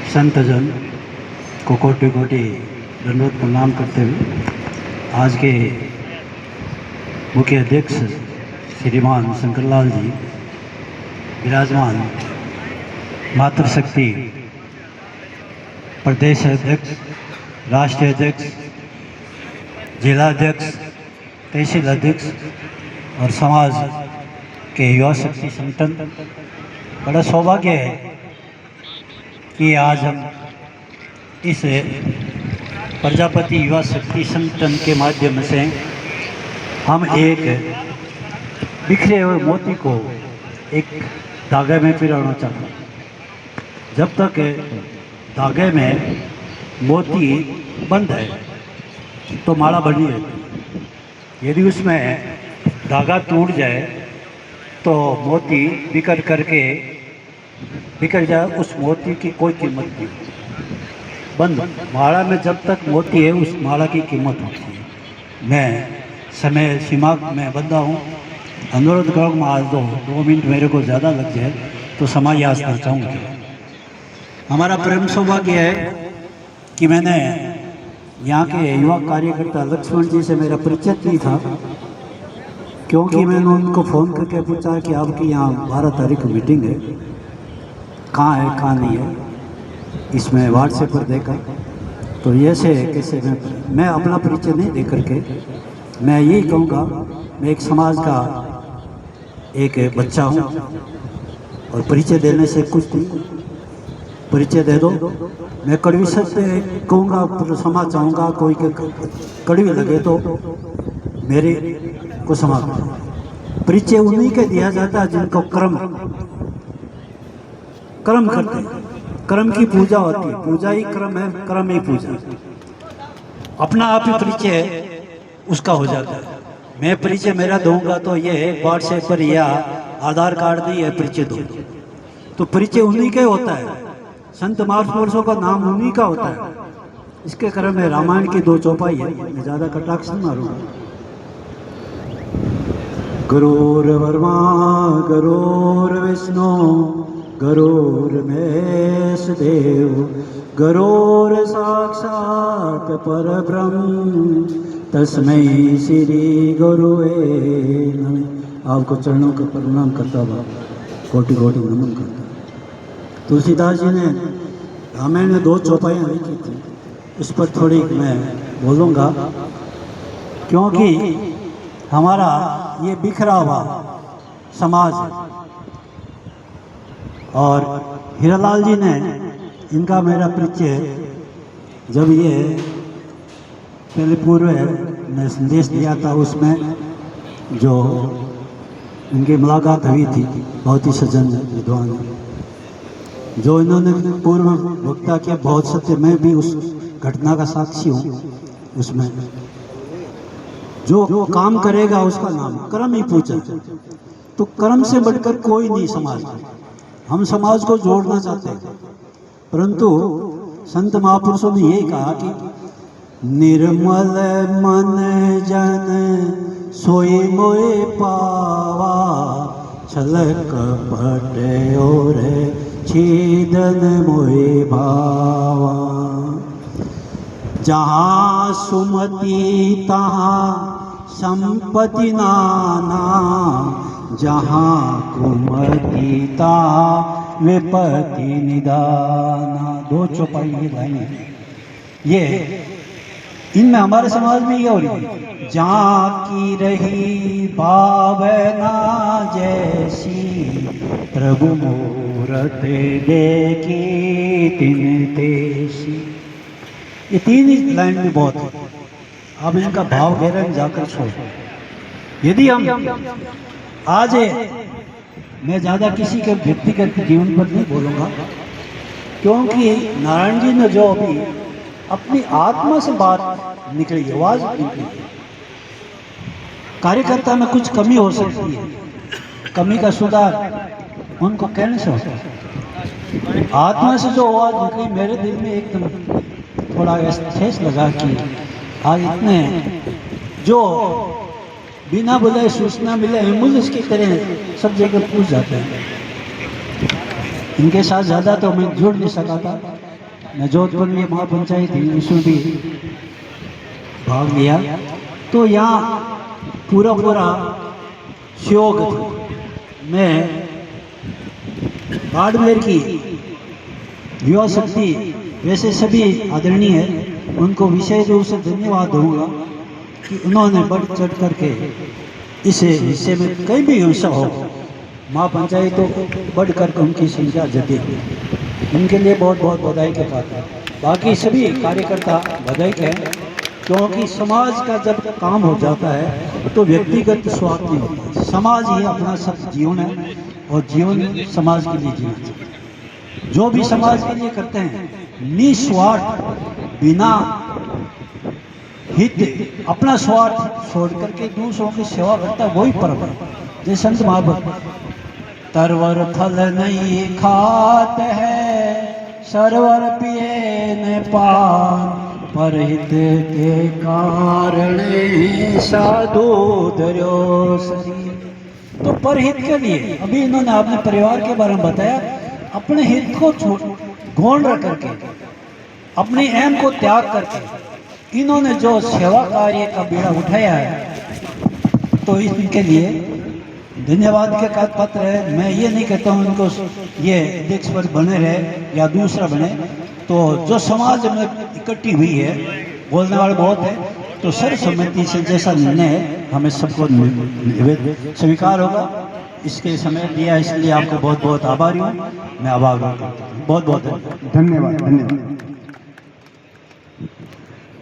संतजन को कोटि कोटि दंडवत प्रणाम करते हुए आज के मुख्य अध्यक्ष श्रीमान शंकरलाल जी, विराजमान मातृशक्ति प्रदेश अध्यक्ष, राष्ट्रीय अध्यक्ष, जिला अध्यक्ष, तहसील अध्यक्ष और समाज के युवा शक्ति संगठन, बड़ा सौभाग्य है कि आज हम इस प्रजापति युवा शक्ति संगठन के माध्यम से हम एक बिखरे हुए मोती को एक धागे में पिरोना चाहते हैं। जब तक धागे में मोती बंद है तो माला बनी रहती है। यदि उसमें धागा टूट जाए तो मोती बिखर जाए, उस मोती की कोई कीमत नहीं। बंद माला में जब तक मोती है उस माला की कीमत होती है। मैं समय सीमा में बंधा हूँ। अनुरोध करूँगा आज 2 मिनट मेरे को ज़्यादा लग जाए तो समय याद करना चाहूँगा। हमारा प्रेम सौभाग्य है कि मैंने यहाँ के युवा कार्यकर्ता लक्ष्मण जी से मेरा परिचय नहीं था, क्योंकि मैंने उनको फ़ोन करके पूछा कि आपकी यहाँ 12 तारीख को मीटिंग है, कहाँ है कहाँ नहीं है। इसमें व्हाट्सएप पर देखा तो ये से कैसे मैं अपना परिचय नहीं दे करके मैं यही कहूँगा, मैं एक समाज का एक बच्चा हूँ और परिचय देने से कुछ नहीं, परिचय दे दो। मैं कड़वी सत्य कहूँगा, क्षमा चाहूँगा, कोई के कड़वी लगे तो मेरे को क्षमा करो। परिचय उन्हीं के दिया जाता है जिनको कर्म करते हैं। कर्म की पूजा होती है, पूजा ही कर्म है, कर्म ही पूजा। अपना आप ही परिचय उसका हो जाता है। मैं परिचय मेरा दूंगा तो ये व्हाट्सएप पर या आधार कार्ड दी है परिचय दो, तो परिचय उन्हीं का होता है। संत महापुरुषों का नाम उन्हीं का होता है। इसके क्रम में रामायण की 2 चौपाई है, मैं ज़्यादा कटाक्ष नहीं मारूंगा। गुरुर्ब्रह्मा गुरुर्विष्णु गुरुर्महेश्वरो गुरुर्साक्षात् परब्रह्म तस्मै श्री गुरुवे नमः। आपको चरणों का प्रणाम करता हुआ कोटि कोटि नमन करता। तुलसीदास जी ने रामायण में 2 चौपाइयाँ लिखी थी, इस पर थोड़ी मैं बोलूँगा, क्योंकि हमारा ये बिखरा हुआ समाज है। और हीरालाल जी ने, इनका मेरा परिचय जब ये पहले पूर्व ने संदेश दिया था, उसमें जो इनकी मुलाकात हुई थी, बहुत ही सज्जन विद्वान जो इन्होंने पूर्व वक्ता किया, बहुत सत्य। मैं भी उस घटना का साक्षी हूँ। उसमें जो काम करेगा उसका नाम कर्म ही पूजा। तो कर्म से बढ़कर कोई नहीं समाज में। हम समाज को जोड़ना चाहते हैं, परंतु संत महापुरुषों ने यही कहा कि निर्मल मन जन सोई मोए पावा, छल कपट और छीदन मोए भावा। जहाँ सुमति तहाँ संपत्ति नाना, जहाँ कुमति तहाँ विपत्ति निदाना। 2 चौपाई ये लाइन है। ये इनमें हमारे समाज में ये हो रही है। जहाँ की रही भावना जैसी, प्रभु मूरत देखी तिन तेसी। ये 3 लाइन में बहुत है। अब इनका भाव गहरा जाकर छोड़। यदि हम आज मैं ज़्यादा किसी के व्यक्तिगत जीवन पर नहीं बोलूँगा, क्योंकि नारायण जी ने जो अभी अपनी आत्मा से बात निकली, आवाज़ निकली, कार्यकर्ता में कुछ कमी हो सकती है, कमी का सुधार उनको कहने से होता है। आत्मा से जो आवाज़ निकली मेरे दिल में एकदम थोड़ा ठेस लगा कि आज इतने जो बिना बुलाए सूचना मिले एम्बुलेंस की तरह सब जगह पूछ जाते हैं। इनके साथ ज़्यादा तो मैं जुड़ नहीं सका था, मैं जोधपुर में महापंचायत थी, उसमें भी भाग लिया। तो यहाँ पूरा सहयोग था। मैं बाड़मेर की युवा शक्ति वैसे सभी आदरणीय है, उनको विशेष रूप से धन्यवाद दूंगा कि उन्होंने बढ़ चढ़ करके इस हिस्से में कहीं भी हिंसा हो, महापंचायतों को बढ़ कर उनकी संख्या जती। उनके लिए बहुत बहुत बधाई के पात्र है। बाकी सभी कार्यकर्ता बधाई के हैं, क्योंकि समाज का जब काम हो जाता है तो व्यक्तिगत स्वार्थ नहीं होता। समाज ही अपना सब जीवन है और जीवन समाज के लिए जीना चाहिए। जो भी समाज के लिए करते हैं निस्वार्थ, बिना हित, अपना स्वार्थ छोड़ करके दूसरों की सेवा करता है, वही परम है। जैसे संत महाभक्त तरवर फल नहीं खात है, सरवर पिए न पान, परहित के कारण साधु धर्यो शरीर। तो परहित के लिए अभी इन्होंने अपने परिवार के बारे में बताया, अपने हित को गौण रख करके, अपने अहम को त्याग करके इन्होंने जो सेवा कार्य का बीड़ा उठाया है, तो इनके लिए धन्यवाद के पत्र है। मैं ये नहीं कहता हूँ इनको ये अध्यक्ष पर बने रहे या दूसरा बने, तो जो समाज में इकट्ठी हुई है, बोलने वाले बहुत है, तो सर्वसम्मति से जैसा निर्णय है हमें सबको स्वीकार होगा। इसके समय दिया, इसलिए आपको बहुत बहुत आभारी हूँ। मैं आभार व्यक्त करता हूँ। बहुत बहुत धन्यवाद।